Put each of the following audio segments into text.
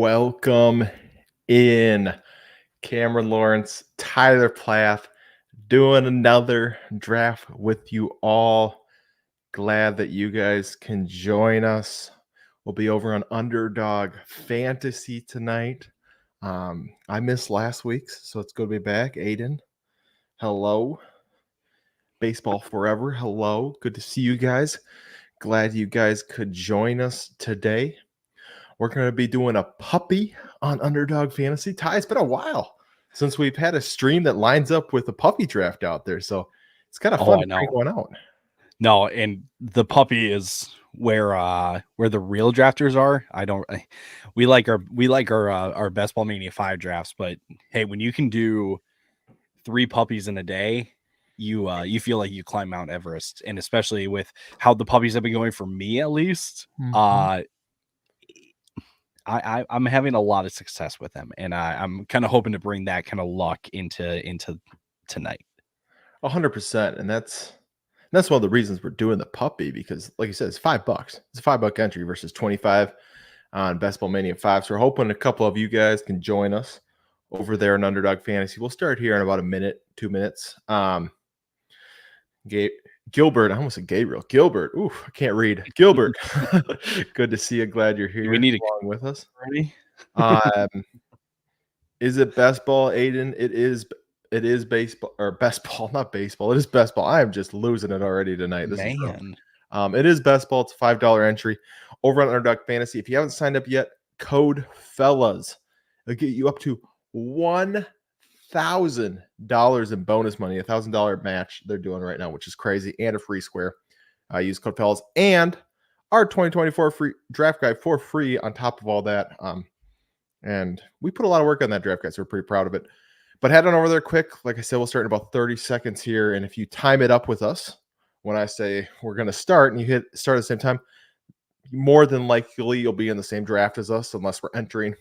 Welcome in Cameron Lawrence, Tyler Plath, doing another draft with you all. Glad that you guys can join us. We'll be over on Underdog Fantasy tonight. I missed last week's, so it's good to be back. Aiden, hello. Baseball Forever, hello. Good to see you guys. Glad you guys could join us today. We're going to be doing a puppy on Underdog Fantasy. Ty, it's been a while since we've had a stream that lines up with a puppy draft out there. So it's kind of fun to bring one out. No, and the puppy is where the real drafters are. We like our Best Ball Mania 5 drafts, but hey, when you can do 3 puppies in a day, you feel like you climb Mount Everest. And especially with how the puppies have been going for me, at least, I'm having a lot of success with them, and I'm kind of hoping to bring that kind of luck into tonight. 100%, and that's one of the reasons we're doing the puppy, because, like you said, it's $5. It's a $5 entry versus 25 on Best Ball Mania 5. So we're hoping a couple of you guys can join us over there in Underdog Fantasy. We'll start here in about a minute, 2 minutes. Gilbert, I almost said Gabriel. Gilbert, ooh, I can't read. Gilbert, good to see you. Glad you're here. We need along with us. Ready? Is it best ball, Aiden? It is baseball, or best ball, not baseball. It is best ball. I am just losing it already tonight. This is it is best ball. It's a $5 entry over on Underdog Fantasy. If you haven't signed up yet, code FELLAS. It'll get you up to $1,000 in bonus money, $1,000 match they're doing right now, which is crazy, and a free square. Use code FELLAS and our 2024 free draft guide for free on top of all that. And we put a lot of work on that draft guide, so we're pretty proud of it. But head on over there quick. Like I said, we'll start in about 30 seconds here. And if you time it up with us, when I say we're going to start and you hit start at the same time, more than likely you'll be in the same draft as us, unless we're entering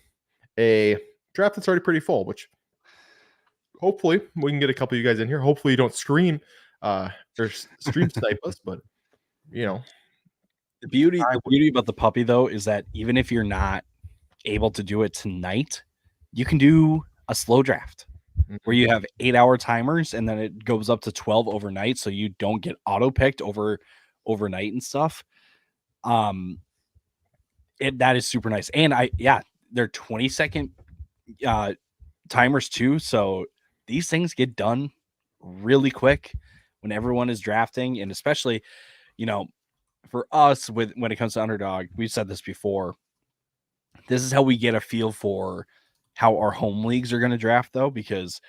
a draft that's already pretty full, which hopefully we can get a couple of you guys in here. Hopefully you don't scream or stream snipe us, but you know. The beauty about the puppy, though, is that even if you're not able to do it tonight, you can do a slow draft where you have 8-hour timers, and then it goes up to 12 overnight, so you don't get auto picked overnight and stuff. That is super nice. And they're 20-second timers too, so these things get done really quick when everyone is drafting. And especially, for us, when it comes to Underdog, we've said this before, this is how we get a feel for how our home leagues are going to draft, though, because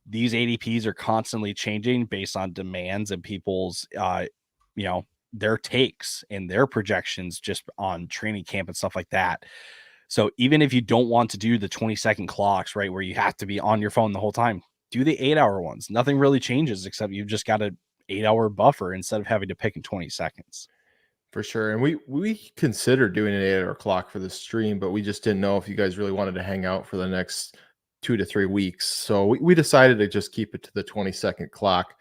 these ADPs are constantly changing based on demands and people's, their takes and their projections just on training camp and stuff like that. So even if you don't want to do the 20-second clocks, right, where you have to be on your phone the whole time, do the 8-hour ones. Nothing really changes except you've just got an 8-hour buffer instead of having to pick in 20 seconds. For sure. And we considered doing an 8-hour clock for the stream, but we just didn't know if you guys really wanted to hang out for the next 2 to 3 weeks. So we decided to just keep it to the 20-second clock.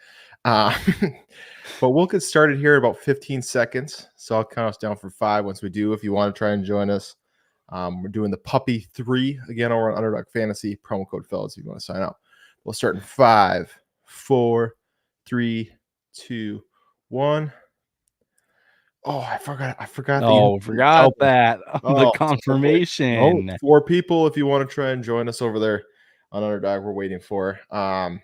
But we'll get started here in about 15 seconds. So I'll count us down for 5 once we do. If you want to try and join us, we're doing the Puppy 3 again over on Underdog Fantasy. Promo code FELLAS if you want to sign up. We'll start in 5, 4, 3, 2, 1. Oh, I forgot. Forgot that. The confirmation. 4 people if you want to try and join us over there on Underdog. We're waiting for. But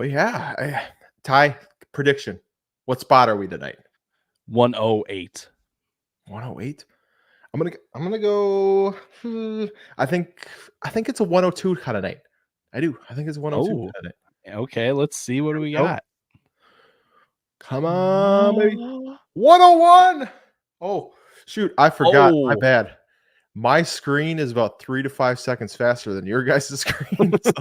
yeah, Ty, prediction. What spot are we tonight? 108. 108. I'm gonna go. I think it's a 102 kind of night. I do. I think it's 102 kind of night. Okay, let's see what do we got. Come on, baby. 101. Oh, shoot. I forgot. My bad. My screen is about 3 to 5 seconds faster than your guys' screen. So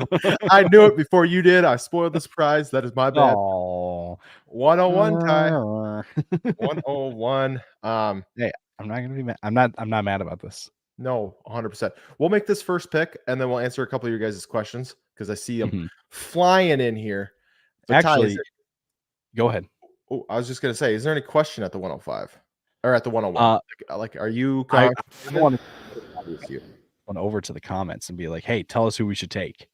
I knew it before you did. I spoiled the surprise. That is my bad. 101, Ty. 101. Hey, I'm not gonna be mad. I'm not mad about this. No, 100%. We'll make this first pick, and then we'll answer a couple of your guys' questions because I see them flying in here. But actually, go ahead. Oh, I was just gonna say, is there any question at the 105? or at the 101? Are you I confident? want to went over to the comments and be like, hey, tell us who we should take.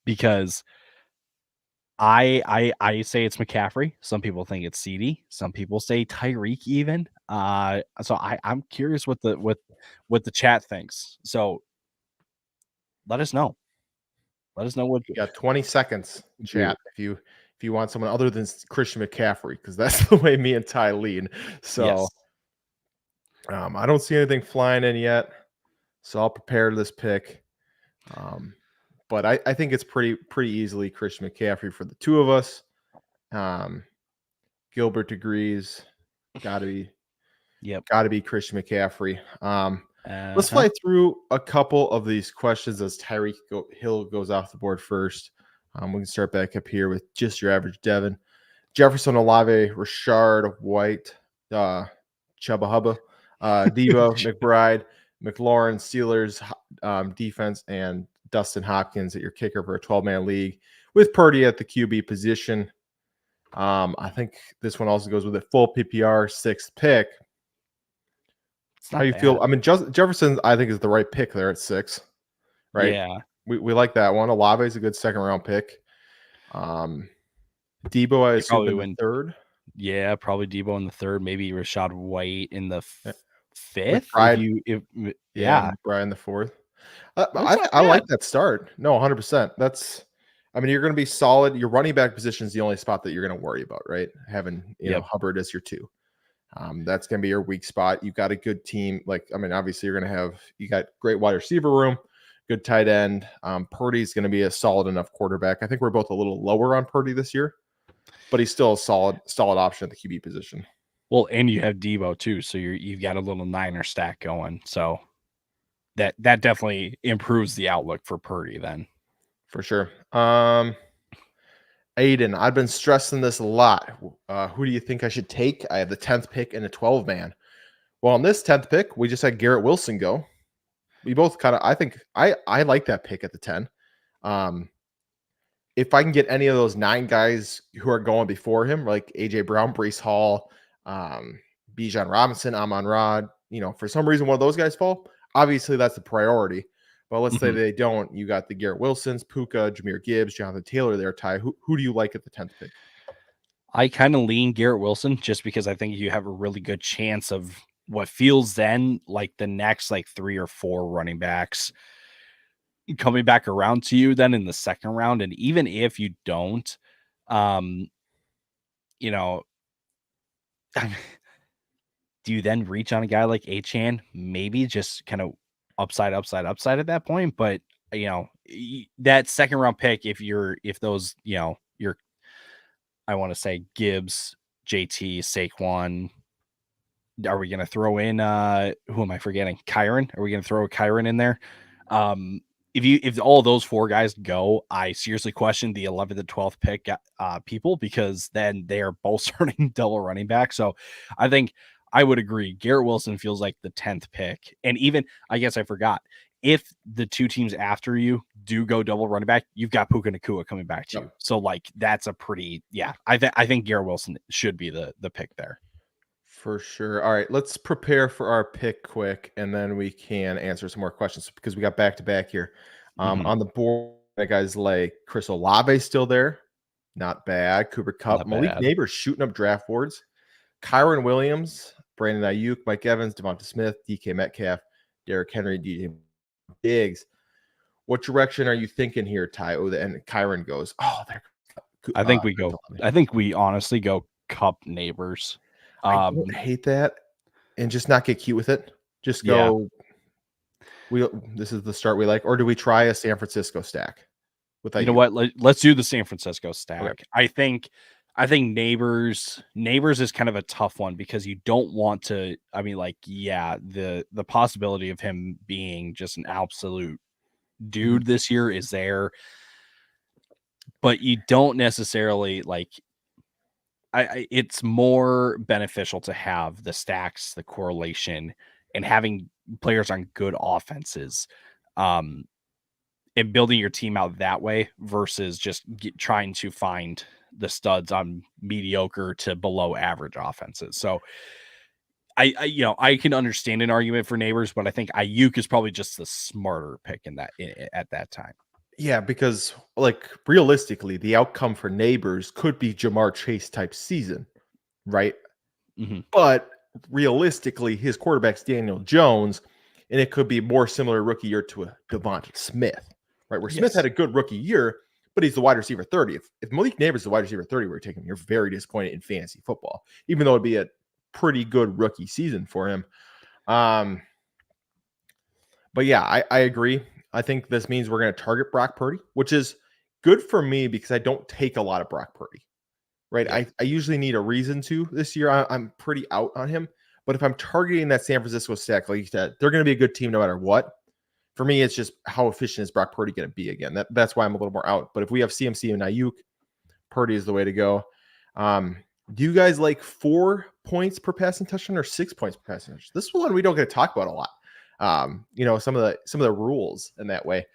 Because I say it's McCaffrey. Some people think it's CD. Some people say Tyreek even. So I'm curious what the chat thinks. So let us know. Let us know what You got 20 seconds, do. chat, if you want someone other than Christian McCaffrey, because that's the way me and Ty lean. So Yes. I don't see anything flying in yet. So I'll prepare this pick. But I think it's pretty easily Christian McCaffrey for the two of us. Gilbert agrees. Got to be Christian McCaffrey. Let's fly through a couple of these questions as Tyreek Hill goes off the board first. We can start back up here with just your average Devin. Jefferson, Olave, Rashard White, Chubba Hubba, Debo, McBride, McLaurin, Steelers defense, and Dustin Hopkins at your kicker for a 12-man league with Purdy at the QB position. I think this one also goes with it. Full PPR, 6th pick. How you feel? I mean, Jefferson, I think, is the right pick there at 6, right? Yeah. We like that one. Olave is a good 2nd-round pick. Debo, I assume, in the 3rd. Yeah, probably Debo in the 3rd. Maybe Rashad White in the 5th. McBride in the 4th. I like that start. No, 100%. I mean, you're going to be solid. Your running back position is the only spot that you're going to worry about, right? Having know Hubbard as your 2. That's going to be your weak spot. You've got a good team. Obviously you're going to you got great wide receiver room, good tight end. Purdy's going to be a solid enough quarterback. I think we're both a little lower on Purdy this year, but he's still a solid option at the QB position. Well, and you have Debo too, so you've got a little Niner stack going. So that definitely improves the outlook for Purdy then. For sure. Aiden, I've been stressing this a lot. Who do you think I should take? I have the 10th pick and a 12-man. Well, on this 10th pick, we just had Garrett Wilson go. We both I think I like that pick at the 10. If I can get any of those 9 guys who are going before him, like AJ Brown, Breece Hall, Bijan Robinson, Amon-Ra, for some reason one of those guys fall, obviously that's the priority. But let's say they don't. You got the Garrett Wilsons, Puka, Jahmyr Gibbs, Jonathan Taylor there, Ty. Who do you like at the 10th pick? I kind of lean Garrett Wilson just because I think you have a really good chance of what feels then like the next 3 or 4 running backs coming back around to you then in the 2nd round. And even if you don't, do you then reach on a guy like Achane? Maybe just kind of upside at that point. But that 2nd round pick, if those, I want to say Gibbs, JT, Saquon, are we going to throw in, who am I forgetting? Kyron? Are we going to throw Kyron in there? If all those 4 guys go, I seriously question the 11th and 12th pick people, because then they are both starting double running back. So I think I would agree. Garrett Wilson feels like the 10th pick. And even, I guess I forgot, if the 2 teams after you do go double running back, you've got Puka Nacua coming back to you. So that's a pretty, I think Garrett Wilson should be the pick there. For sure. All right, let's prepare for our pick quick, and then we can answer some more questions because we got back-to-back here. On the board, guys like Chris Olave still there. Not bad. Cooper Kupp. Malik Neighbors shooting up draft boards. Kyron Williams, Brandon Ayuk, Mike Evans, Devonta Smith, DK Metcalf, Derrick Henry, DJ Diggs. What direction are you thinking here, Ty? And Kyron goes, I think we honestly go Kupp Neighbors. I don't hate that, and just not get cute with it. Just go. This is the start we like, or do we try a San Francisco stack? You know what? Let's do the San Francisco stack. Okay. I think Neighbors is kind of a tough one because you don't want to. I mean, the possibility of him being just an absolute dude this year is there, but you don't necessarily it's more beneficial to have the stacks, the correlation, and having players on good offenses, and building your team out that way versus just trying to find the studs on mediocre to below average offenses. So I can understand an argument for Neighbors, but I think Ayuk is probably just the smarter pick at that time. Yeah, because like realistically, the outcome for Neighbors could be Jamar Chase type season, right? Mm-hmm. But realistically, his quarterback's Daniel Jones, and it could be more similar rookie year to a Devonta Smith, right? Where Smith had a good rookie year, but he's the wide receiver 30. If Malik Neighbors is the wide receiver 30, we're taking him, you're very disappointed in fantasy football, even though it'd be a pretty good rookie season for him. But yeah, I agree. I think this means we're going to target Brock Purdy, which is good for me because I don't take a lot of Brock Purdy, right? Yeah. I usually need a reason to. This year, I'm pretty out on him. But if I'm targeting that San Francisco stack, like you said, they're going to be a good team no matter what. For me, it's just how efficient is Brock Purdy going to be again? That's why I'm a little more out. But if we have CMC and Ayuk, Purdy is the way to go. Do you guys like 4 points per passing touchdown or 6 points per passing touchdown? This is one we don't get to talk about a lot. Some of the rules in that way.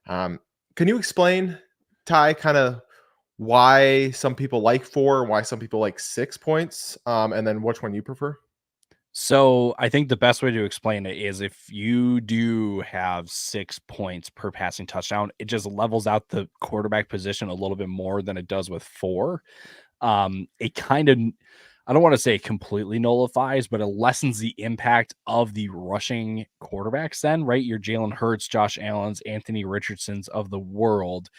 Can you explain, Ty, kind of why some people like 4, why some people like 6 points, and then which one you prefer? So I think the best way to explain it is if you do have 6 points per passing touchdown, it just levels out the quarterback position a little bit more than it does with 4. It kind of, I don't want to say it completely nullifies, but it lessens the impact of the rushing quarterbacks then, right? Your Jalen Hurts, Josh Allen's, Anthony Richardson's of the world.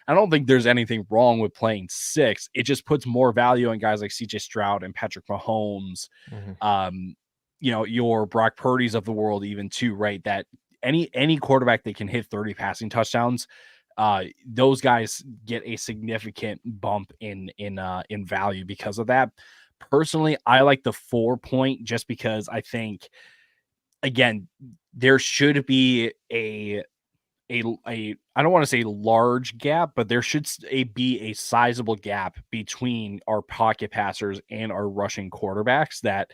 I don't think there's anything wrong with playing 6. It just puts more value on guys like CJ Stroud and Patrick Mahomes. Mm-hmm. Your Brock Purdy's of the world even too, right? That any quarterback that can hit 30 passing touchdowns, those guys get a significant bump in value because of that. Personally, I like the 4 point just because I think, again, there should be a I don't want to say large gap, but there should be a sizable gap between our pocket passers and our rushing quarterbacks that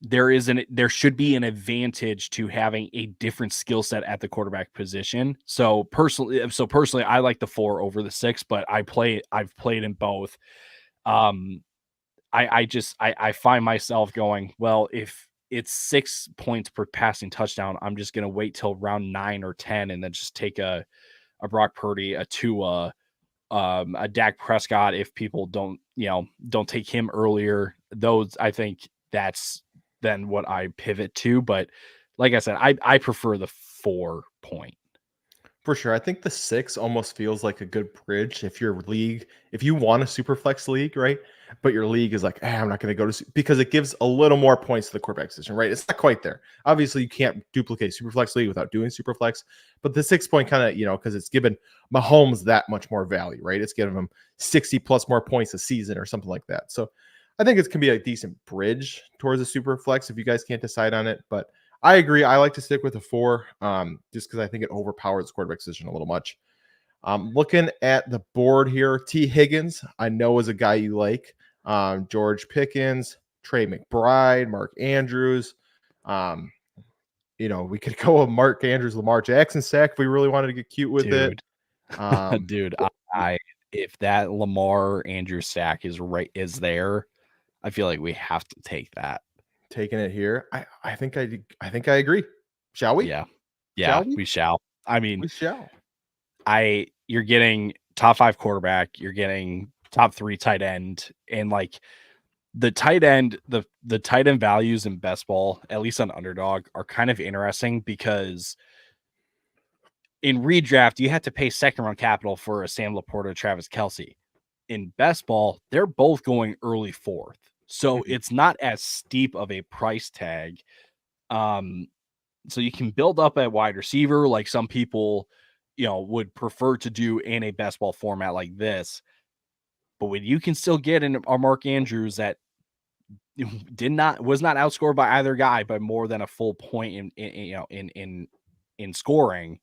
there should be an advantage to having a different skill set at the quarterback position. So personally, I like the 4 over the 6, but I've played in both. I find myself going, well, if it's 6 points per passing touchdown, I'm just going to wait till round 9 or 10 and then just take a Brock Purdy, a Tua, a Dak Prescott. If people don't take him earlier, those, I think that's then what I pivot to. But like I said, I prefer the 4 point. For sure. I think the 6 almost feels like a good bridge if you want a super flex league, right? But your league is like, I'm not going to go to, because it gives a little more points to the quarterback position, right? It's not quite there. Obviously, you can't duplicate super flex league without doing super flex, but the 6 point kind of, because it's given Mahomes that much more value, right? It's giving him 60 plus more points a season or something like that. So I think it can be a decent bridge towards a super flex if you guys can't decide on it, but I agree. I like to stick with a 4 just because I think it overpowers the quarterback position a little much. Looking at the board here, T. Higgins, I know is a guy you like. George Pickens, Trey McBride, Mark Andrews. We could go with Mark Andrews, Lamar Jackson stack if we really wanted to get cute with it. Dude, if that Lamar Andrews stack is there, I feel like we have to take that. Taking it here. I think I agree. Shall we? Yeah, we shall. I mean, we shall. You're getting top 5 quarterback, you're getting top 3 tight end, and like the tight end, the tight end values in best ball, at least on Underdog, are kind of interesting because in redraft, you have to pay second round capital for a Sam Laporta, Travis Kelce. In best ball, they're both going early 4th. So it's not as steep of a price tag. So you can build up at wide receiver like some people, would prefer to do in a best ball format like this. But when you can still get in a Mark Andrews that was not outscored by either guy by more than a full point in scoring,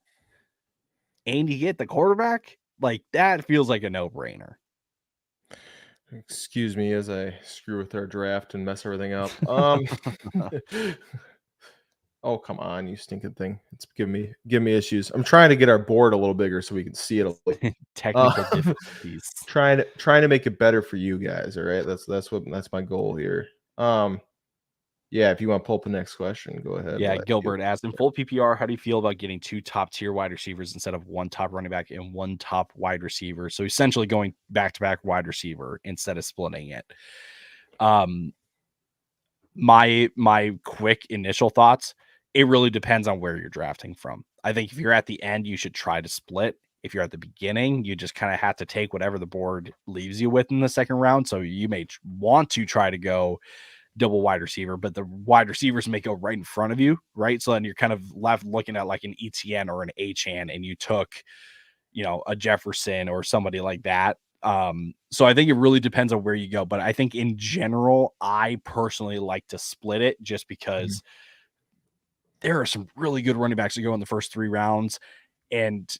and you get the quarterback, like that feels like a no-brainer. Excuse me as I screw with our draft and mess everything up. Oh, come on, you stinking thing. It's giving me issues. I'm trying to get our board a little bigger so we can see it a little. Technical difficulties. Trying to make it better for you guys, all right? That's my goal here. Yeah, if you want to pull up the next question, go ahead. Yeah, Gilbert asked, in full PPR, how do you feel about getting 2 top-tier wide receivers instead of 1 top running back and 1 top wide receiver? So essentially going back-to-back wide receiver instead of splitting it. My quick initial thoughts, it really depends on where you're drafting from. I think if you're at the end, you should try to split. If you're at the beginning, you just kind of have to take whatever the board leaves you with in the second round. So you may want to try to go double wide receiver, but the wide receivers may go right in front of you, right? So then you're kind of left looking at like an ETN or an HN, and you took, a Jefferson or somebody like that. So I think it really depends on where you go, but I think in general, I personally like to split it just because there are some really good running backs that go in the first 3 rounds, and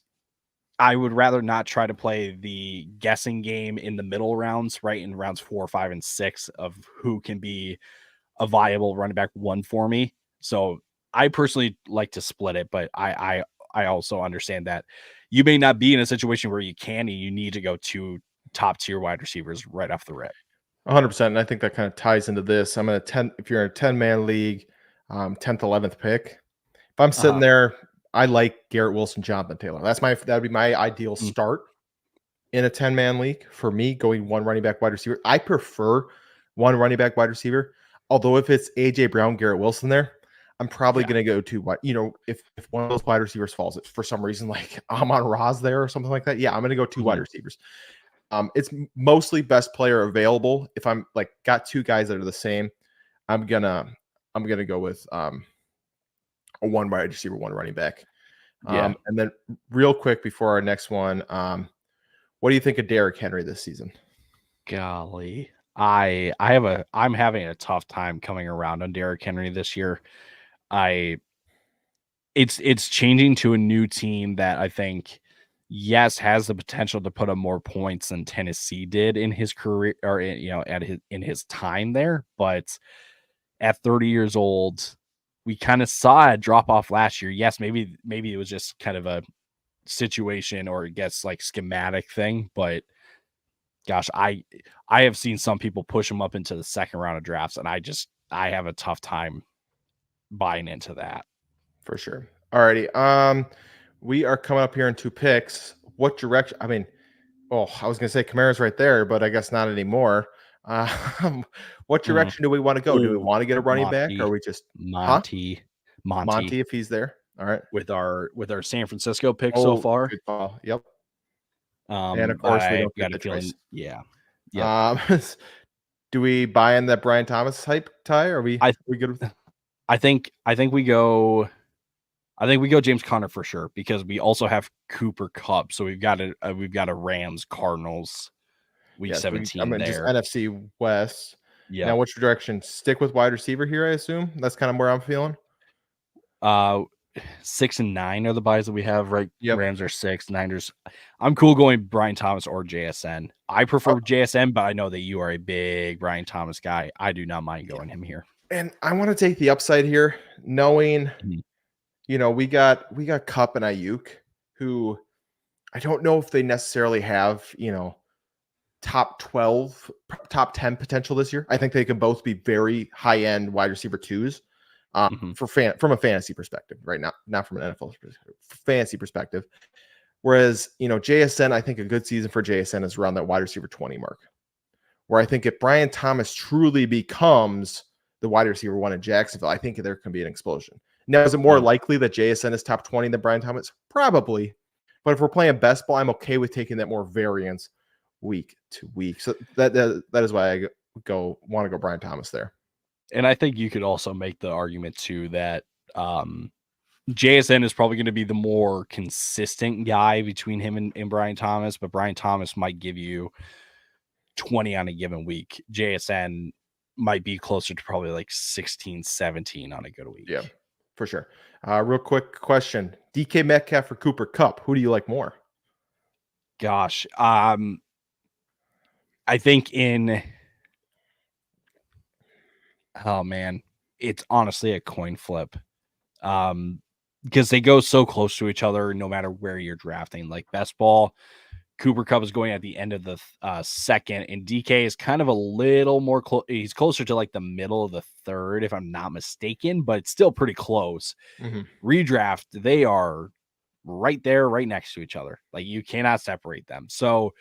I would rather not try to play the guessing game in the middle rounds, right? In rounds 4, 5, and 6 of who can be a viable running back 1 for me. So I personally like to split it, but I also understand that you may not be in a situation where you can, and you need to go 2 top tier wide receivers right off the rip. 100%. And I think that kind of ties into this. I'm in a 10, if you're in a 10-man league, 10th, 11th pick. If I'm sitting there, I like Garrett Wilson, Jonathan Taylor. That would be my ideal start in a 10-man league for me, going 1 running back wide receiver. I prefer 1 running back wide receiver. Although if it's AJ Brown, Garrett Wilson there, I'm probably going to go to what, if one of those wide receivers falls, it's for some reason, like Amon-Ra's there or something like that. Yeah, I'm going to go 2 wide receivers. It's mostly best player available. If I'm like got 2 guys that are the same, I'm gonna go with a 1 wide receiver, 1 running back. And then real quick before our next one, what do you think of Derrick Henry this season? Golly, I'm having a tough time coming around on Derrick Henry this year. It's changing to a new team that I think, yes, has the potential to put up more points than Tennessee did in his career, or in his time there. But at 30 years old, we kind of saw a drop off last year. Yes, maybe it was just kind of a situation, or it gets like schematic thing, but gosh, I have seen some people push him up into the second round of drafts, and I have a tough time buying into that. For sure. Alrighty. We are coming up here in 2 picks. What direction? I mean, I was gonna say Kamara's right there, but I guess not anymore. What direction do we want to go? Do we want to get a running back, or are we just Monty if he's there? All right. With our San Francisco pick so far. Good call. Yep. And of course we don't get the choice. Yeah. Do we buy in that Brian Thomas hype, Ty? Are we good with that? I think we go James Conner for sure, because we also have Cooper Kupp. So we've got a Rams Cardinals week 17 there. Just NFC West. Yeah. Now, which direction? Stick with wide receiver here, I assume. That's kind of where I'm feeling. 6 and 9 are the buys that we have, right? Yep. Rams are 6, Niners. I'm cool going Brian Thomas or JSN. I prefer JSN, but I know that you are a big Brian Thomas guy. I do not mind going him here. And I want to take the upside here, knowing, we got Kupp and Ayuk, who I don't know if they necessarily have, top 12, top 10 potential this year. I think they could both be very high-end wide receiver 2s from a fantasy perspective, right? Not from an NFL fantasy perspective. Whereas, JSN, I think a good season for JSN is around that wide receiver 20 mark, where I think if Brian Thomas truly becomes the wide receiver 1 in Jacksonville, I think there can be an explosion. Now, is it more likely that JSN is top 20 than Brian Thomas? Probably. But if we're playing best ball, I'm okay with taking that more variance week to week. So that is why I want to go Brian Thomas there. And I think you could also make the argument too that JSN is probably going to be the more consistent guy between him and Brian Thomas, but Brian Thomas might give you 20 on a given week. JSN might be closer to probably like 16, 17 on a good week. Yeah, for sure. Real quick question. DK Metcalf or Cooper Kupp? Who do you like more? Gosh. I think it's honestly a coin flip. Because they go so close to each other no matter where you're drafting. Like best ball, Cooper Kupp is going at the end of the second, and DK is kind of a little more close. He's closer to like the middle of the third, if I'm not mistaken, but it's still pretty close. Redraft, they are right there, right next to each other. Like you cannot separate them. So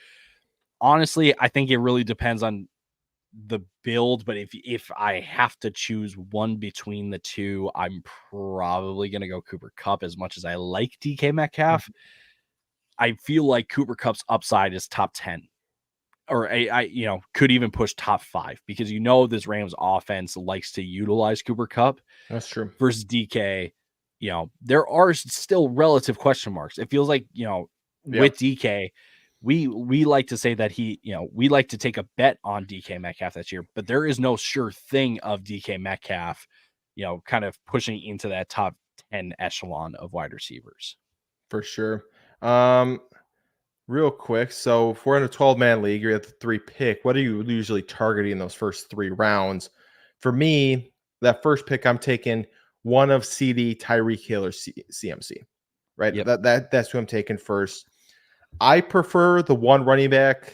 honestly, I think it really depends on the build, but if I have to choose one between the two, I'm probably going to go Cooper Kupp. As much as I like DK Metcalf, I feel like Cooper Kupp's upside is top 10, or I could even push top 5, because this Rams offense likes to utilize Cooper Kupp. That's true. Versus DK, there are still relative question marks. It feels like, with DK, we like to say that we like to take a bet on DK Metcalf this year, but there is no sure thing of DK Metcalf, kind of pushing into that top 10 echelon of wide receivers. For sure. Real quick, so if we're in a 12-man league, you're at the 3 pick. What are you usually targeting in those first 3 rounds? For me, that first pick, I'm taking one of CD, Tyreek Hill, or CMC. Right? Yep. That's who I'm taking first. I prefer the 1 running back,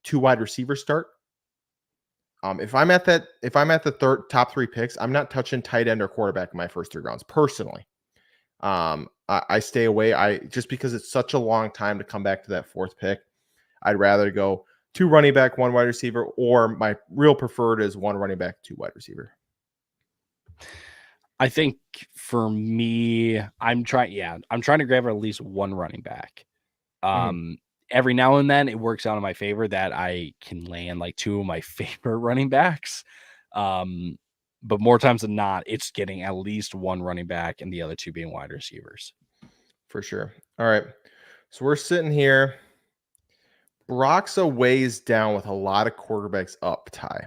2 wide receiver start. If I'm at the top 3 picks, I'm not touching tight end or quarterback in my first 3 rounds personally. I stay away. Just because it's such a long time to come back to that 4th pick, I'd rather go 2 running back, 1 wide receiver, or my real preferred is 1 running back, 2 wide receiver. I think for me, I'm trying to grab at least 1 running back. Every now and then it works out in my favor that I can land like 2 of my favorite running backs. But more times than not, it's getting at least 1 running back and the other 2 being wide receivers. For sure. All right. So we're sitting here. Brock's a ways down with a lot of quarterbacks up, Ty.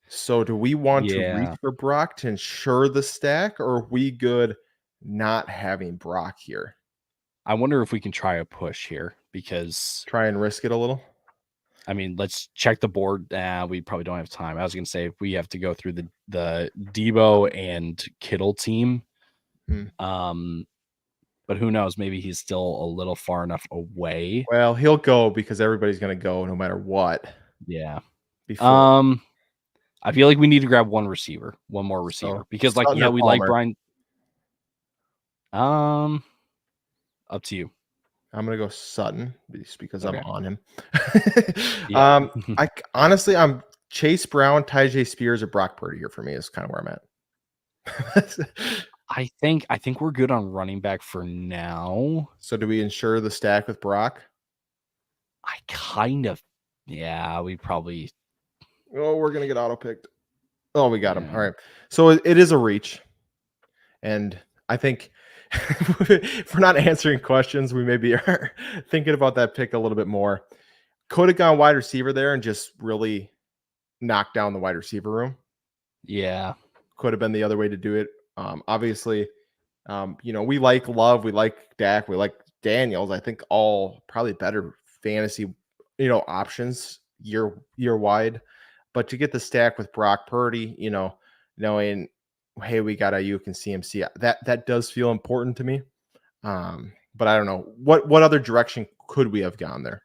So do we want to reach for Brock to ensure the stack, or are we good not having Brock here? I wonder if we can try a push here, because try and risk it a little. I mean, let's check the board. We probably don't have time. I was going to say we have to go through the Debo and Kittle team. But who knows? Maybe he's still a little far enough away. Well, he'll go because everybody's going to go no matter what. Yeah. I feel like we need to grab one more receiver, because we like Brian. Up to you. I'm gonna go Sutton just because I'm on him. I'm Chase Brown, Tyjae Spears, or Brock Purdy here for me is kind of where I'm at. I think we're good on running back for now. So do we ensure the stack with Brock? We probably. Oh, we're gonna get auto picked. Oh, we got him. All right. So it is a reach, and I think if we're not answering questions, we maybe are thinking about that pick a little bit more. Could have gone wide receiver there and just really knocked down the wide receiver room. Yeah. Could have been the other way to do it. Obviously, we like Love, we like Dak, we like Daniels. I think all probably better fantasy, options year wide. But to get the stack with Brock Purdy, knowing, hey, we got Ayuk and CMC, that does feel important to me. But I don't know what other direction could we have gone there.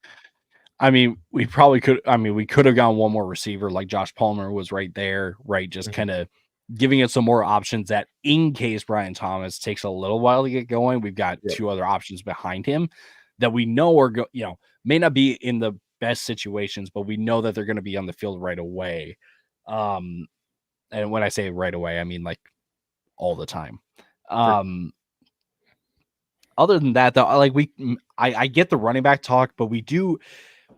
I mean, we probably could. I mean, we could have gone one more receiver, like Josh Palmer was right there, right? Just kind of giving it some more options that in case Brian Thomas takes a little while to get going, we've got 2 other options behind him that we know are may not be in the best situations, but we know that they're going to be on the field right away. And when I say right away, I mean like all the time. Other than that, though, I get the running back talk, but we do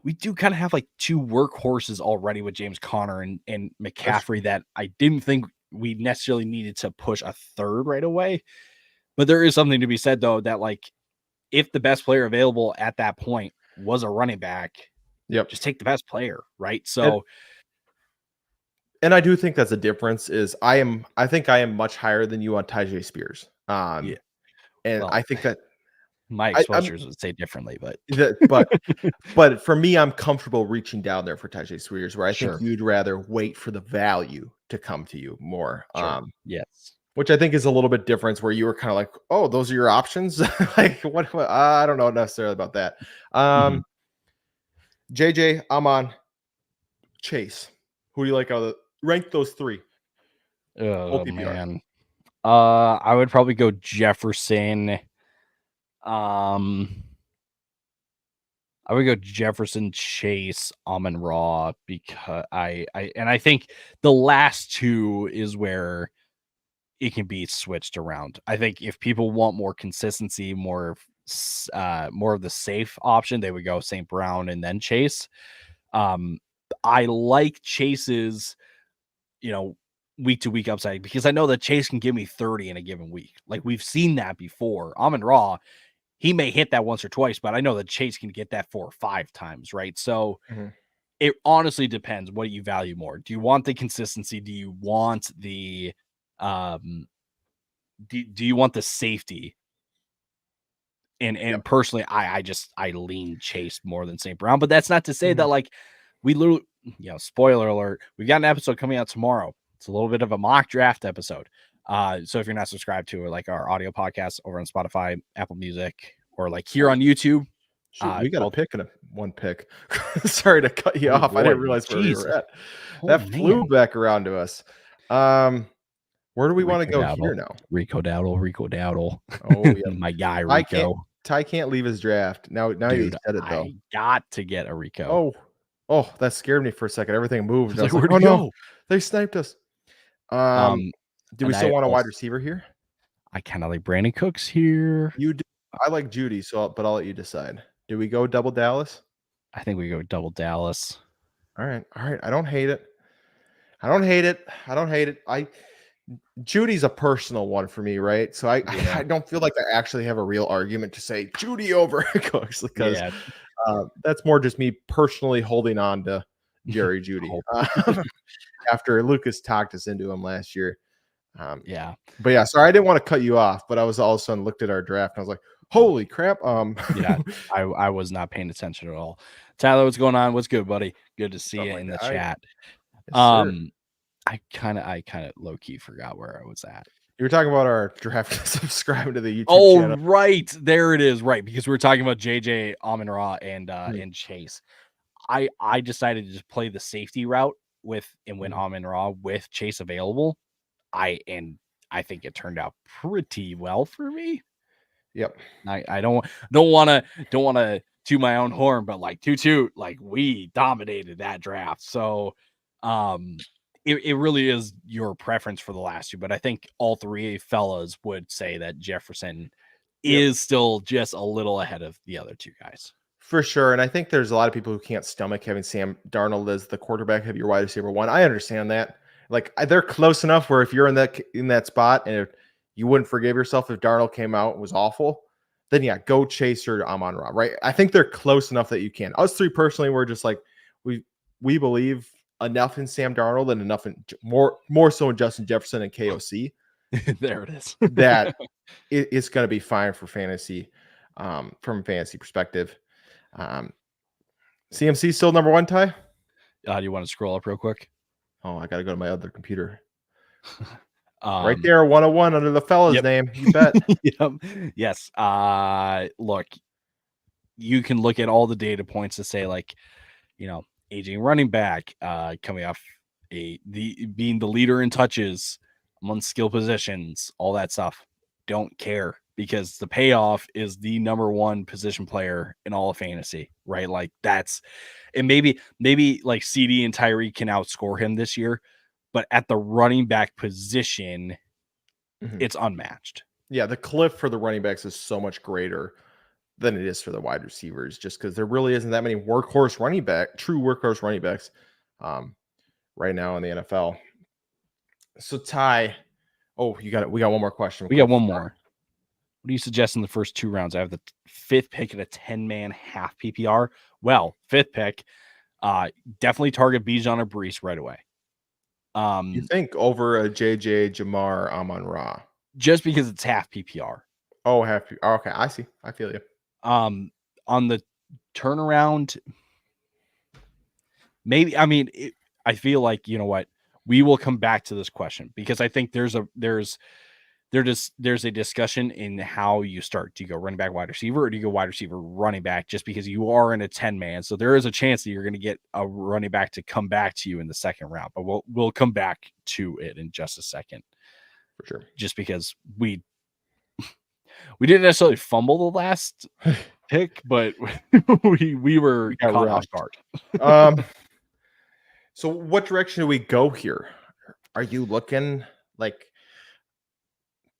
kind of have like 2 workhorses already with James Conner and McCaffrey that I didn't think we necessarily needed to push a 3rd right away. But there is something to be said, though, that like if the best player available at that point was a running back, just take the best player, right? So, and I do think that's a difference. Is I think I am much higher than you on Tyjae Spears. And I think that my exposures would say differently, but for me, I'm comfortable reaching down there for Tyjae Spears, where I think you'd rather wait for the value to come to you more. Yes. Which I think is a little bit different, where you were kind of like, oh, those are your options. Like what? I don't know necessarily about that. JJ, I'm on Chase. Who do you like out of the rank those three? Oh PPR. man. I would probably go Jefferson. I would go Jefferson, Chase, Amon-Ra, because I think the last two is where it can be switched around. I think if people want more consistency, more of the safe option, they would go St. Brown and then Chase. I like Chase's, week to week upside because I know that Chase can give me 30 in a given week. Like we've seen that before. Amon-Ra, he may hit that once or twice, but I know that Chase can get that 4 or 5 times, right? So it honestly depends what you value more. Do you want the consistency? Do you want the do you want the safety? And personally, I lean Chase more than St. Brown, but that's not to say that like we literally, spoiler alert, we've got an episode coming out tomorrow. It's a little bit of a mock draft episode. So if you're not subscribed to like our audio podcast over on Spotify, Apple Music, or like here on YouTube, shoot, we got a pick and one pick. Sorry to cut you off. Boy, I didn't realize where we were at. That flew back around to us. Where do we want to go here now? Rico Dowdle. Oh, yeah. My guy, Rico. Ty can't leave his draft. Now Dude, you said it, though. I got to get a Rico. Oh, that scared me for a second. Everything moved. I was like, where'd he go? They sniped us. Do we still want a wide receiver here? I kind of like Brandon Cooks here. You do. I like Judy, but I'll let you decide. Do we go double Dallas? I think we go double Dallas. All right. I don't hate it. Judy's a personal one for me, right? So I don't feel like I actually have a real argument to say Judy over Cooks because that's more just me personally holding on to Jerry Judy after Lucas talked us into him last year. But yeah, sorry, I didn't want to cut you off, but I was all of a sudden looked at our draft and I was like, holy crap. I was not paying attention at all. Tyler, what's going on? What's good, buddy? Good to see you in the chat. Yes, I kind of low key forgot where I was at. You were talking about our draft. Subscribe to the YouTube channel. Oh, right. There it is. Right. Because we were talking about JJ, Amon-Ra, and Chase. I decided to just play the safety route went Amon-Ra with Chase available. I think it turned out pretty well for me. Yep. I don't want to toot my own horn, but like toot, like we dominated that draft. So it really is your preference for the last two, but I think all three fellas would say that Jefferson is still just a little ahead of the other two guys. For sure. And I think there's a lot of people who can't stomach having Sam Darnold as the quarterback of your wide receiver one. I understand that. Like they're close enough where if you're in that spot and if you wouldn't forgive yourself if Darnold came out and was awful, then go Chase or Amon-Ra, right? I think they're close enough that you can. Us three personally, we're just like we believe enough in Sam Darnold and enough in more so in Justin Jefferson and KOC. There it is. That it's going to be fine for fantasy, from a fantasy perspective. CMC still number one, Ty? Do you want to scroll up real quick? Oh, I got to go to my other computer. Right there, 101 under the fella's name. You bet. Yes. Look, you can look at all the data points to say, like, aging running back, coming off being the leader in touches among skill positions, all that stuff. Don't care because the payoff is the number one position player in all of fantasy, right? Like and maybe like CD and Tyree can outscore him this year, but at the running back position, it's unmatched. Yeah, the cliff for the running backs is so much greater than it is for the wide receivers, just because there really isn't that many true workhorse running backs right now in the NFL. So Ty, we got one more question. We got one more. What do you suggest in the first two rounds? I have the 5th pick at a 10-man half PPR. Well, 5th pick, definitely target Bijan or Breece right away. You think over a JJ, Jamar, Amon-Ra? Just because it's half PPR. Oh, half PPR. Okay, I see. I feel you. On the turnaround, maybe. I mean, I feel like, you know what? We will come back to this question because I think there's there's a discussion in how you start. Do you go running back, wide receiver, or do you go wide receiver, running back? Just because you are in a 10-man, so there is a chance that you're going to get a running back to come back to you in the second round. But we'll come back to it in just a second, for sure. Just because we didn't necessarily fumble the last pick, but we were caught off guard. So what direction do we go here? Are you looking like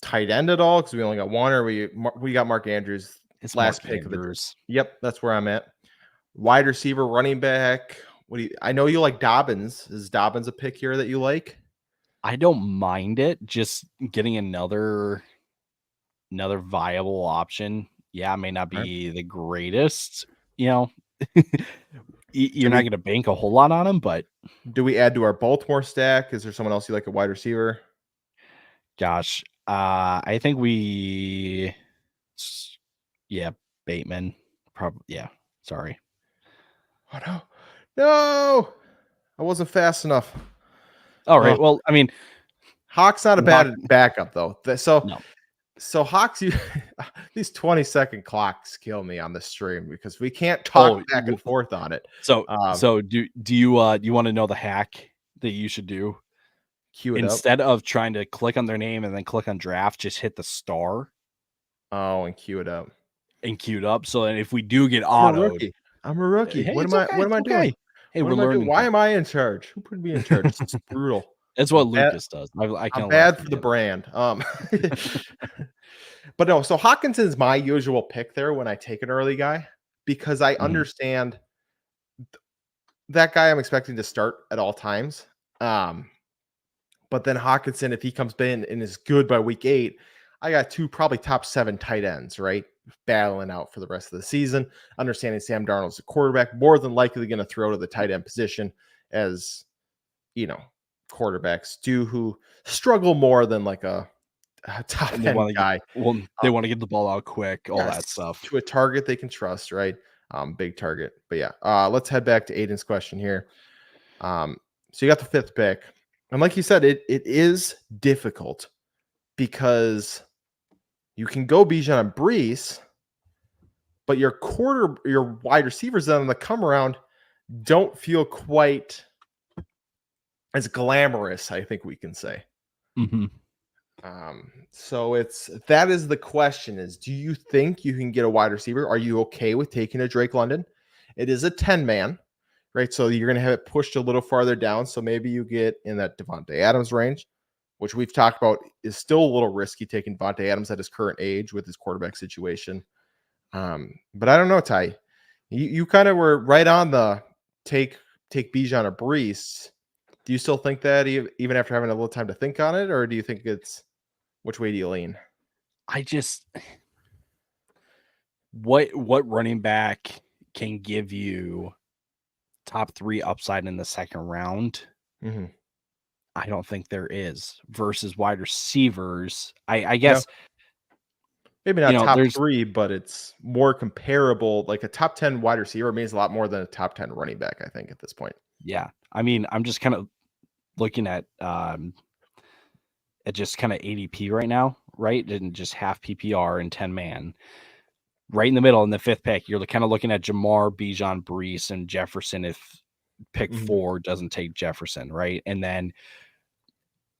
tight end at all? Because we only got one, or we got Mark Andrews. It's last Mark pick Andrews. Yep, that's where I'm at. Wide receiver, running back. I know you like Dobbins. Is Dobbins a pick here that you like? I don't mind it. Just getting another viable option. Yeah, it may not be the greatest, you're not going to bank a whole lot on him, but do we add to our Baltimore stack? Is there someone else you like a wide receiver? Gosh, I think Bateman. Probably, yeah. Sorry. Oh no, I wasn't fast enough. All right. Well, I mean, Hawk's not a bad backup though. So Hawks, these 20-second clocks kill me on the stream because we can't talk back and forth on it. So do you want to know the hack that you should do? Cue it Instead of trying to click on their name and then click on draft, just hit the star. Oh, and cue it up. So that if we do get autoed, I'm a rookie. Hey, what am I doing? Hey, we're learning. Why am I in charge? Who put me in charge? This is brutal. That's what Lucas does. I'm bad for the brand. But no, so Hawkinson's my usual pick there when I take an early guy, because I understand that guy I'm expecting to start at all times. But then Hawkinson, if he comes in and is good by week 8, I got 2 probably top 7 tight ends, right? Battling out for the rest of the season. Understanding Sam Darnold's a quarterback, more than likely going to throw to the tight end position, as quarterbacks do, who struggle more than like a top 10 guy. They want to get the ball out quick, all that stuff. To a target they can trust, right? Big target. But yeah, let's head back to Aiden's question here. So you got the 5th pick. And like you said, it is difficult because you can go Bijan and Brees, but your wide receivers then on the come around don't feel quite as glamorous, I think we can say. Mm-hmm. So that is the question: is do you think you can get a wide receiver? Are you okay with taking a Drake London? It is a 10-man, right? So you're going to have it pushed a little farther down. So maybe you get in that Devontae Adams range, which we've talked about is still a little risky taking Devontae Adams at his current age with his quarterback situation. But I don't know, Ty. You kind of were right on the take Bijan or Brees. Do you still think that even after having a little time to think on it, or do you think which way do you lean? What running back can give you top 3 upside in the second round? Mm-hmm. I don't think there is, versus wide receivers. I guess maybe not top 3, but it's more comparable. Like a top 10 wide receiver means a lot more than a top 10 running back, I think, at this point. Yeah. I mean, I'm just kind of looking at just kind of ADP right now, right? And just half PPR and 10-man. Right in the middle in the 5th pick, you're kind of looking at Jamar, Bijan, Brees, and Jefferson if pick 4 doesn't take Jefferson, right? And then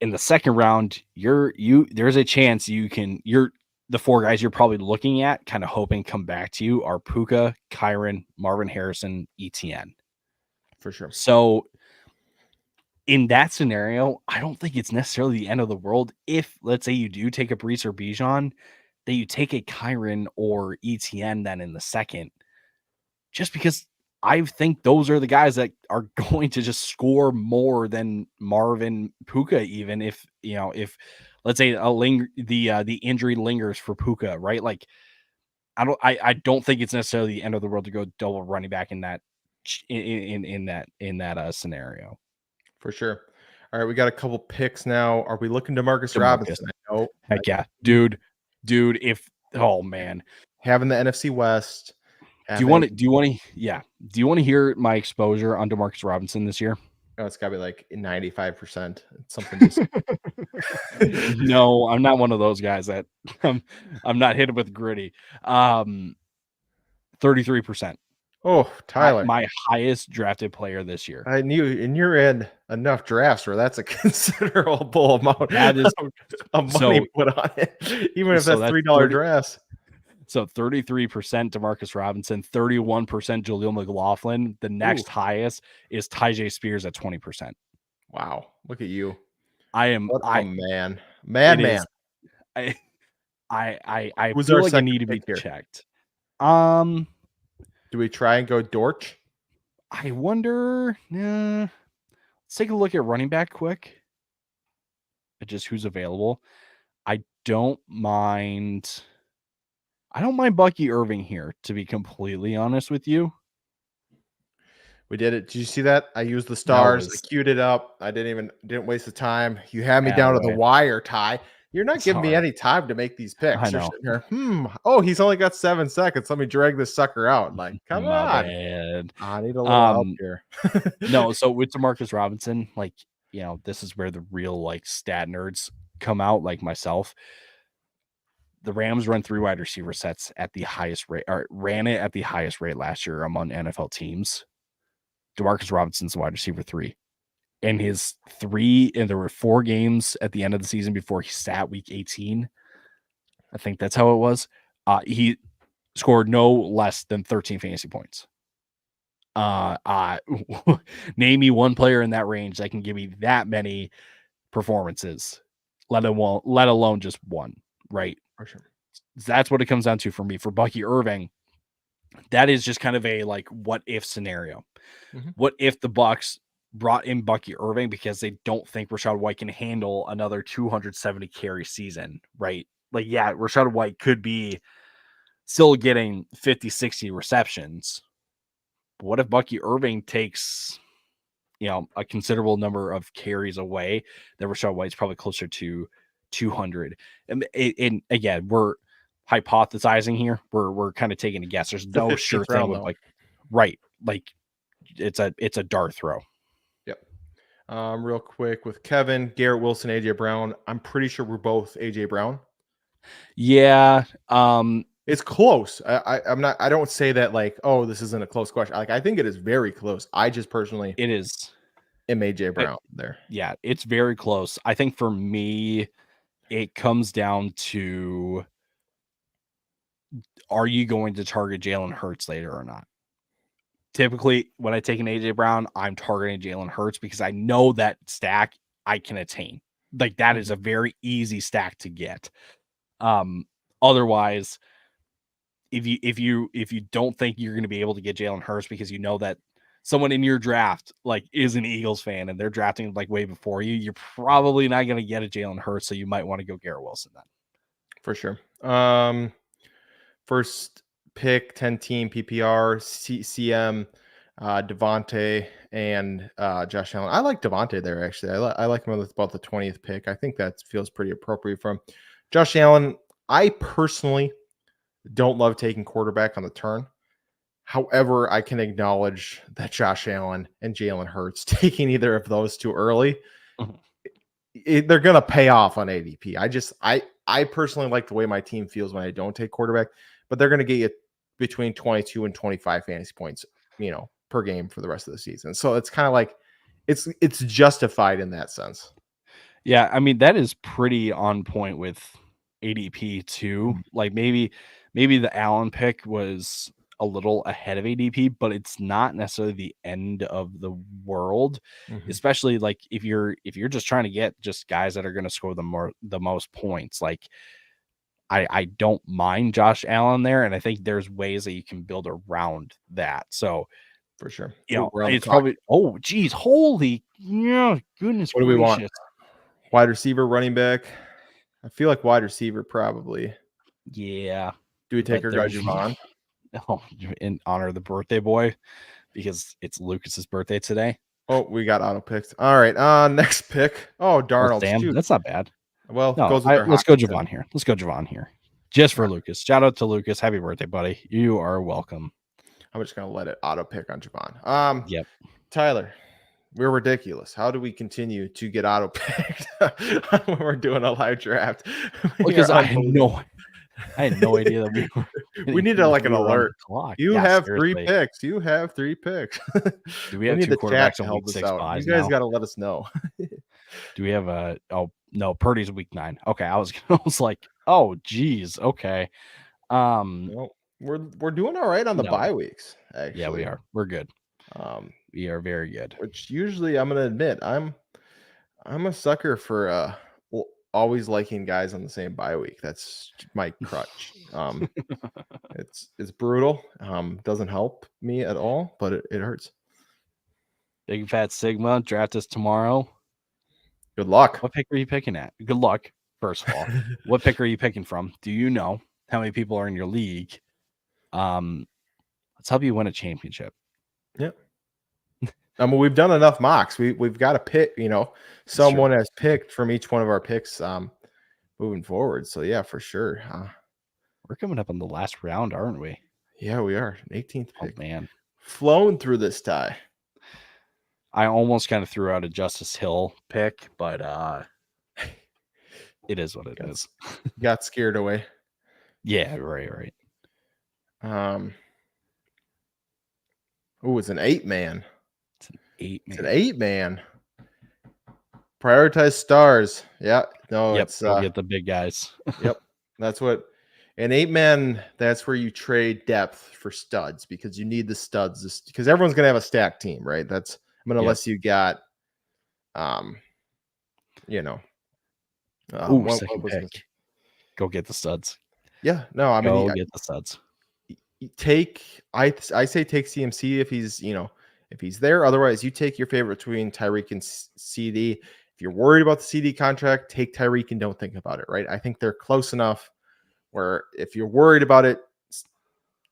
in the second round, there's a chance the 4 guys you're probably looking at, kind of hoping come back to you, are Puka, Kyron, Marvin Harrison, ETN. For sure. So in that scenario, I don't think it's necessarily the end of the world if, let's say, you do take a Brees or Bijan, that you take a Kyron or ETN then in the second, just because I think those are the guys that are going to just score more than Marvin, Puka, even if let's say the injury lingers for Puka, right? Like I don't think it's necessarily the end of the world to go double running back in that scenario. For sure. All right, we got a couple picks now. Are we looking to Demarcus Robinson? Heck yeah, dude. If man, having the NFC West. Do you want to hear my exposure on Demarcus Robinson this year? Oh, it's got to be like 95%. Something just. No, I'm not one of those guys that I'm not hitting with gritty. 33%. Oh, Tyler. My highest drafted player this year. I knew, and you're in enough drafts where that's a considerable amount That is of money put on it, even if so that's that's $3 drafts. So 33% Demarcus Robinson, 31% Jaleel McLaughlin. The next highest is Tyjae Spears at 20%. Wow, look at you! What a man, man. I Who's feel our like I second need to be pick here? checked. Do we try and go Dortch? I wonder. Let's take a look at running back quick. Just who's available. I don't mind Bucky Irving here, to be completely honest with you. We did it. Did you see that? I used the stars. I queued it up. I didn't waste the time. You had me down to the wire, Ty. You're not giving me any time to make these picks. I know. You're sitting here, oh, he's only got 7 seconds. Let me drag this sucker out. Like, come on. Bad. I need a little help here. No, so with Demarcus Robinson, like, this is where the real like stat nerds come out, like myself. The Rams run 3 wide receiver sets at the highest rate, or ran it at the highest rate last year among NFL teams. Demarcus Robinson's wide receiver 3. And there were 4 games at the end of the season before he sat week 18. I think that's how it was. He scored no less than 13 fantasy points. Name me one player in that range that can give me that many performances, let alone just one, right? For sure. That's what it comes down to for me. For Bucky Irving, that is just kind of a like what if scenario. Mm-hmm. What if the Bucs brought in Bucky Irving because they don't think Rachaad White can handle another 270 carry season, right? Like, yeah, Rachaad White could be still getting 50, 60 receptions. But what if Bucky Irving takes, a considerable number of carries away? That Rachaad White's probably closer to 200. And again, we're hypothesizing here. We're kind of taking a guess. There's no sure thing with like, right? Like, it's a dart throw. Yep. Real quick with Kevin, Garrett Wilson, AJ Brown. I'm pretty sure we're both AJ Brown. Yeah. It's close. I don't say that like, oh, this isn't a close question. Like, I think it is very close. I just personally it is am AJ Brown there. Yeah, it's very close. I think for me, it comes down to, are you going to target Jalen Hurts later or not? Typically, when I take an AJ Brown, I'm targeting Jalen Hurts because I know that stack I can attain. Like, that is a very easy stack to get. Otherwise, if you don't think you're going to be able to get Jalen Hurts because you know that someone in your draft like is an Eagles fan and they're drafting like way before you, you're probably not going to get a Jalen Hurts. So you might want to go Garrett Wilson then. For sure. First pick, 10-team PPR, CM, Devontae, and Josh Allen. I like Devontae there, actually. I like him with about the 20th pick. I think that feels pretty appropriate for him. Josh Allen, I personally don't love taking quarterback on the turn. However, I can acknowledge that Josh Allen and Jalen Hurts, taking either of those too early, they're going to pay off on ADP. I personally like the way my team feels when I don't take quarterback, but they're going to get you between 22 and 25 fantasy points, per game for the rest of the season. So it's kind of like it's justified in that sense. Yeah, I mean, that is pretty on point with ADP too. Like maybe the Allen pick was a little ahead of ADP, but it's not necessarily the end of the world, especially like if you're just trying to get just guys that are going to score the most points. Like I don't mind Josh Allen there, and I think there's ways that you can build around that. So for sure, it's probably holy goodness. What do we want? Wide receiver, running back. I feel like wide receiver probably. Yeah. Do we take our guy Javon? In honor of the birthday boy, because it's Lucas's birthday today. Oh, we got auto picked. All right. Next pick. Oh, Darnold. Damn, that's not bad. Well, let's go Javon here. Let's go Javon here. Just for Lucas. Shout out to Lucas. Happy birthday, buddy. You are welcome. I'm just gonna let it auto pick on Javon. Yep. Tyler, We're ridiculous. How do we continue to get auto picked when we're doing a live draft? Because I had no idea that we were. We need an alert. Clock. You Yeah, have seriously. 3 picks. You have 3 picks. Do we have two quarterbacks on week 6 out? You guys got to let us know. Do we have a? Oh no, Purdy's week 9. Okay, I was like, oh geez, okay. No, we're doing all right on the bye weeks. Actually, yeah, we are. We're good. We are very good. Which usually, I'm gonna admit, I'm a sucker for always liking guys on the same bye week. That's my crutch. It's brutal. Doesn't help me at all, but it hurts. Big Fat Sigma, draft us tomorrow. Good luck. What pick are you picking at? Good luck, first of all. What pick are you picking from? Do you know how many people are in your league? Let's help you win a championship. Yep. I mean, we've done enough mocks. We've got to pick, someone has picked from each one of our picks moving forward. So yeah, for sure. We're coming up on the last round, aren't we? Yeah, we are. 18th pick. Oh, man. Flown through this tie. I almost kind of threw out a Justice Hill pick, but it is what it is. Got scared away. Yeah, right. It's an 8-man. It's an 8-man. It's an 8-man. Prioritize stars. Yeah. No, it's get the big guys. Yep. That's what an 8-man, that's where you trade depth for studs, because you need the studs because everyone's gonna have a stacked team, right? Unless you got second pick. Go get the studs. Yeah, no, I mean, get the studs. I say take CMC if he's there. Otherwise, you take your favorite between Tyreek and CD. If you're worried about the CD contract, take Tyreek and don't think about it, right? I think they're close enough where if you're worried about it,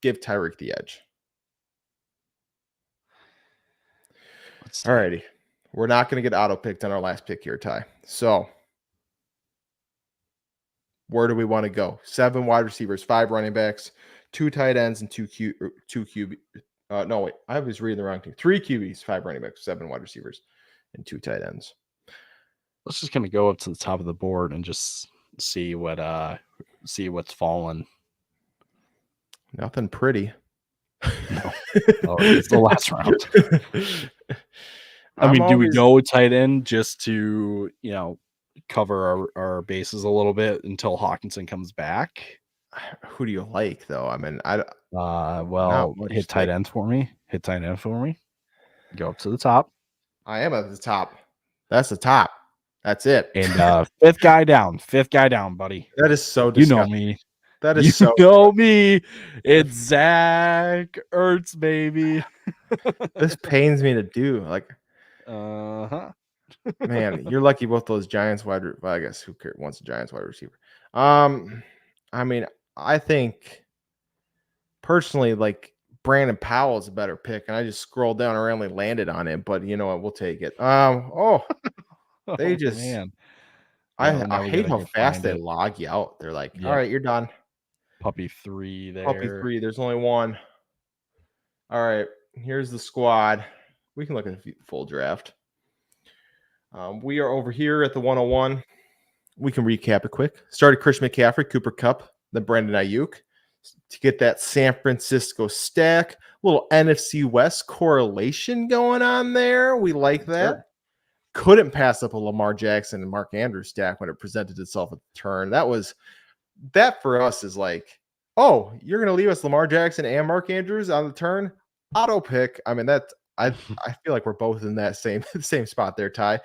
give Tyreek the edge. All righty. We're not going to get auto-picked on our last pick here, Ty. So where do we want to go? 7 wide receivers, 5 running backs, 2 tight ends, and 2 QB. No, wait. I was reading the wrong thing. 3 QBs, 5 running backs, 7 wide receivers, and 2 tight ends. Let's just kind of go up to the top of the board and just see what's fallen. Nothing pretty. No. It's the last round. I mean, do we go tight end just to, cover our bases a little bit until Hawkinson comes back? Who do you like, though? I mean, hit tight end for me. Go up to the top. I am at the top. That's the top. That's it. And fifth guy down, buddy. That is so disgusting. You know me. That is you know me. It's Zach Ertz, baby. This pains me to do. Like, man, you're lucky both those Giants I guess who cares? Wants a Giants wide receiver. I mean, I think personally, like, Brandon Powell is a better pick, and I just scrolled down and randomly landed on him. But you know what? We'll take it. They just, man. I hate how fast they log you out. They're like, all right, you're done. Puppy 3 there. Puppy 3. There's only 1. All right, here's the squad. We can look at the full draft. We are over here at the 101. We can recap it quick. Started Christian McCaffrey, Cooper Kupp, then Brandon Ayuk to get that San Francisco stack. Little NFC West correlation going on there. We like that. Sure. Couldn't pass up a Lamar Jackson and Mark Andrews stack when it presented itself at the turn. That for us is like, oh, you're going to leave us Lamar Jackson and Mark Andrews on the turn? Auto pick. I mean, I feel like we're both in that same spot there, Ty.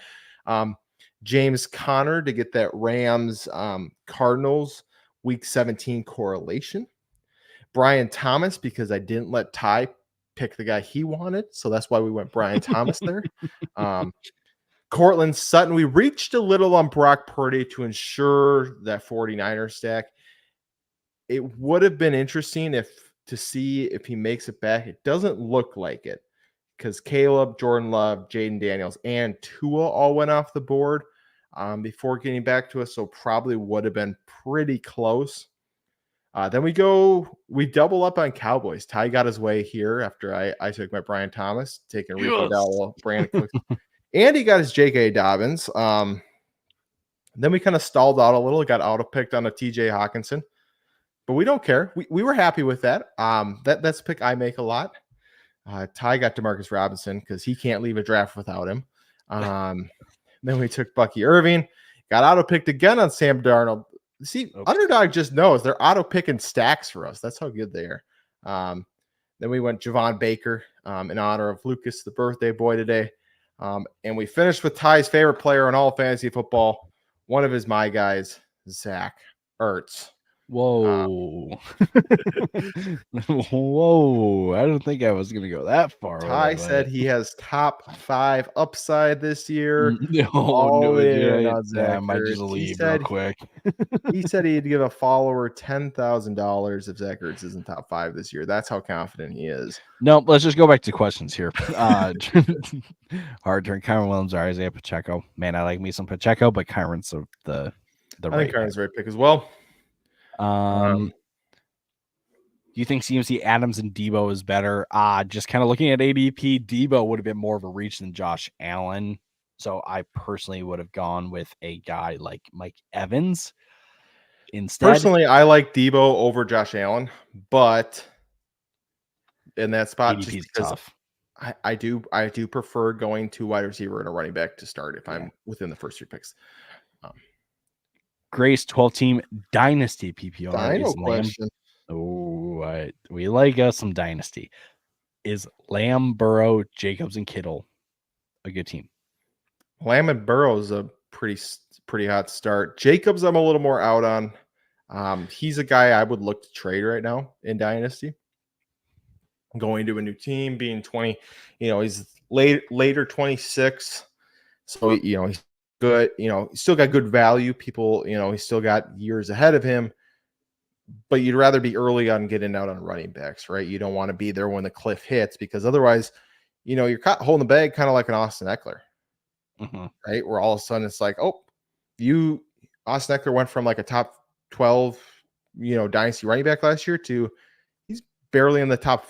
James Conner to get that Rams Cardinals week 17 correlation. Brian Thomas, because I didn't let Ty pick the guy he wanted. So that's why we went Brian Thomas there. Cortland Sutton. We reached a little on Brock Purdy to ensure that 49er stack. It would have been interesting to see if he makes it back. It doesn't look like it because Caleb, Jordan Love, Jaden Daniels, and Tua all went off the board before getting back to us. So probably would have been pretty close. Then we double up on Cowboys. Ty got his way here after I took my Brian Thomas, taking Rico Dowdle, Brandon Cooks. Andy got his J.K. Dobbins. Then we kind of stalled out a little, got auto-picked on a T.J. Hawkinson. But we don't care. We were happy with that. That's a pick I make a lot. Ty got DeMarcus Robinson because he can't leave a draft without him. Then we took Bucky Irving, got auto-picked again on Sam Darnold. See, Underdog just knows they're auto-picking stacks for us. That's how good they are. Then we went Javon Baker in honor of Lucas, the birthday boy today. And we finished with Ty's favorite player in all of fantasy football, one of my guys, Zach Ertz. Whoa. Whoa. I don't think I was going to go that far. Ty said he has top 5 upside this year. No, I might just leave real quick. He said he'd give a follower $10,000 if Zach Ertz isn't top 5 this year. That's how confident he is. No, let's just go back to questions here. Hard turn. Kyron Williams or Isaiah Pacheco. Man, I like me some Pacheco, but Kyron's the I think Kyron's the right pick as well. Do you think CMC, Adams, and Debo is better? Just kind of looking at ADP, Debo would have been more of a reach than Josh Allen. So I personally would have gone with a guy like Mike Evans instead. Personally, I like Debo over Josh Allen, but in that spot, ADP is tough. I do prefer going to wide receiver and a running back to start if I'm within the first 3 picks. Grace 12-team dynasty PPR. Final question. We like us some dynasty. Is Lamb, Burrow, Jacobs, and Kittle a good team? Lamb and Burrow is a pretty hot start. Jacobs, I'm a little more out on. He's a guy I would look to trade right now in dynasty. Going to a new team, being 20, he's later 26, so he's good. He's still got good value. People, he's still got years ahead of him. But you'd rather be early on getting out on running backs, right? You don't want to be there when the cliff hits because otherwise, you're holding the bag kind of like an Austin Eckler, right? Where all of a sudden it's like, Austin Eckler went from like a top 12, dynasty running back last year to he's barely in the top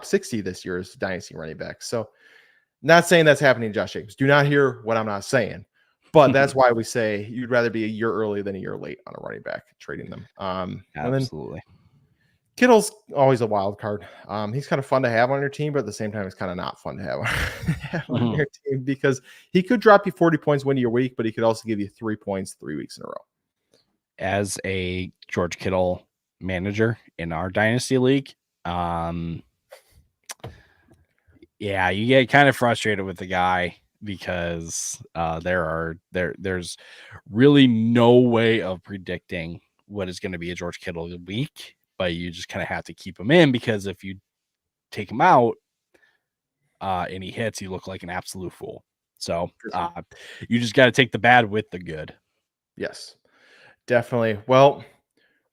60 this year as dynasty running back. So, not saying that's happening to Josh Jacobs. Do not hear what I'm not saying. But that's why we say you'd rather be a year early than a year late on a running back trading them. Absolutely. Kittle's always a wild card. He's kind of fun to have on your team, but at the same time, it's kind of not fun to have on your team because he could drop you 40 points win your week, but he could also give you 3 points 3 weeks in a row. As a George Kittle manager in our dynasty league, you get kind of frustrated with the guy because there's really no way of predicting what is going to be a George Kittle week, but you just kind of have to keep him in because if you take him out and he hits, you look like an absolute fool. So you just got to take the bad with the good. Yes, definitely. Well,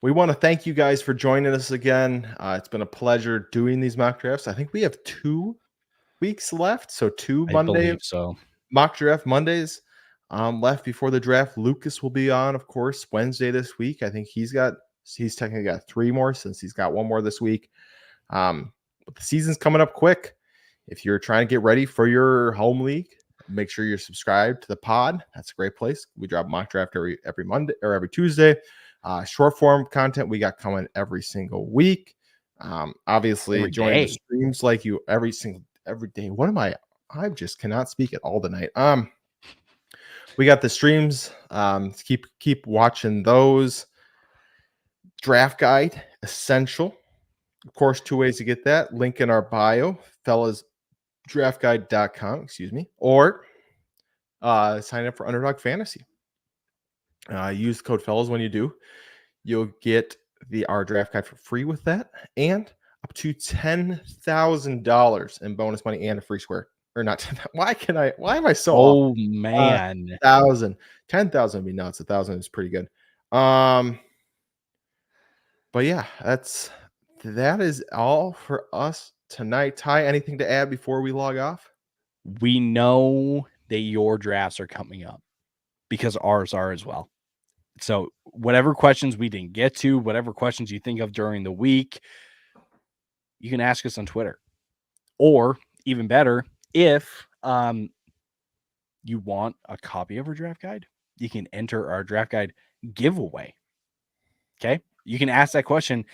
we want to thank you guys for joining us again. It's been a pleasure doing these mock drafts. I think we have 2 weeks left, so 2 Monday mock draft Mondays left before the draft. Lucas will be on, of course, Wednesday this week. I think he's technically got 3 more since he's got 1 more this week. But the season's coming up quick. If you're trying to get ready for your home league, make sure you're subscribed to the pod. That's a great place. We drop mock draft every Monday or every Tuesday. Short form content we got coming every single week. Obviously join the streams like you every day. What am I just cannot speak it all the night. We got the streams. Keep watching those. Draft guide essential. Of course, 2 ways to get that. Link in our bio, fellasdraftguide.com, or sign up for Underdog Fantasy. Use the code fellas when you do. You'll get our draft guide for free with that, and up to $10,000 in bonus money and a free square. Or not. Why am I so off? Man. 10,000 would be nuts. 1,000 is pretty good. But yeah, that is all for us tonight. Ty, anything to add before we log off? We know that your drafts are coming up because ours are as well. So whatever questions we didn't get to, whatever questions you think of during the week, you can ask us on Twitter. Or even better, if you want a copy of our draft guide, you can enter our draft guide giveaway. Okay. You can ask that question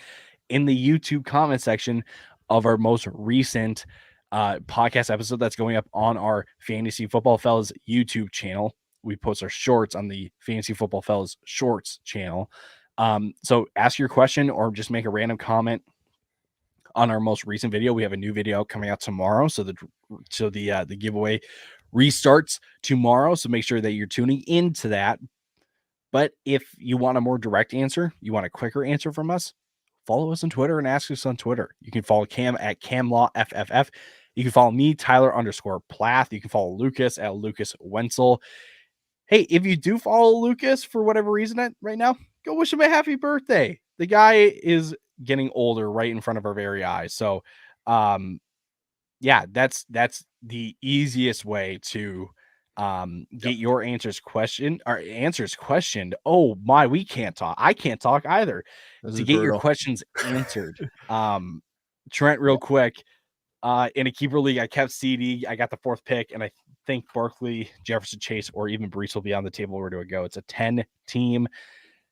in the YouTube comment section of our most recent podcast episode that's going up on our Fantasy Football Fellas YouTube channel. We post our shorts on the Fantasy Football Fellas Shorts channel. So ask your question or just make a random comment on our most recent video. We have a new video coming out tomorrow. So the giveaway restarts tomorrow. So make sure that you're tuning into that. But if you want a more direct answer, you want a quicker answer from us, follow us on Twitter and ask us on Twitter. You can follow Cam at CamLawFFF. You can follow me, Tyler_Plath. You can follow Lucas at Lucas Wenzel. Hey, if you do follow Lucas for whatever reason right now, go wish him a happy birthday. The guy is getting older right in front of our very eyes. So, yeah, that's the easiest way to get your answers questioned. Oh my, we can't talk. I can't talk either. To get your questions answered. Trent, real quick, in a keeper league, I kept CD. I got the 4th pick, and I think Barkley, Jefferson, Chase, or even Brees will be on the table. Where do I go? It's a 10 team.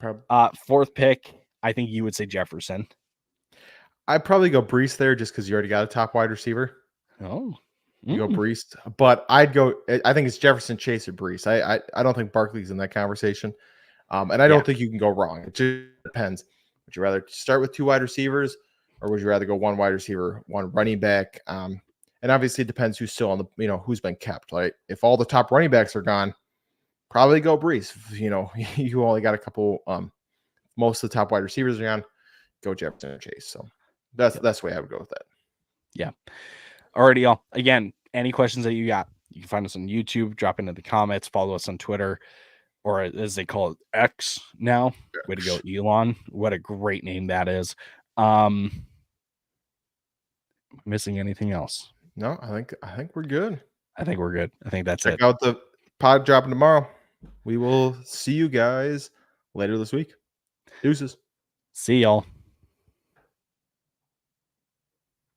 4th pick, I think you would say Jefferson. I'd probably go Brees there just because you already got a top wide receiver. Oh, you go Brees, but I think it's Jefferson, Chase, or Brees. I don't think Barkley's in that conversation, and I don't think you can go wrong. It just depends. Would you rather start with 2 wide receivers, or would you rather go 1 wide receiver, 1 running back? And obviously it depends who's still on the who's been kept. Right? If all the top running backs are gone, probably go Brees. If, you only got a couple. Most of the top wide receivers are gone. Go Jefferson and Chase. So that's the way I would go with that. Yeah. Alrighty, y'all. Again, any questions that you got, you can find us on YouTube, drop into the comments, follow us on Twitter, or as they call it, X now. Way to go, Elon. What a great name that is. Missing anything else? No, I think we're good. I think we're good. I think that's it. Check out the pod dropping tomorrow. We will see you guys later this week. Deuces. See y'all.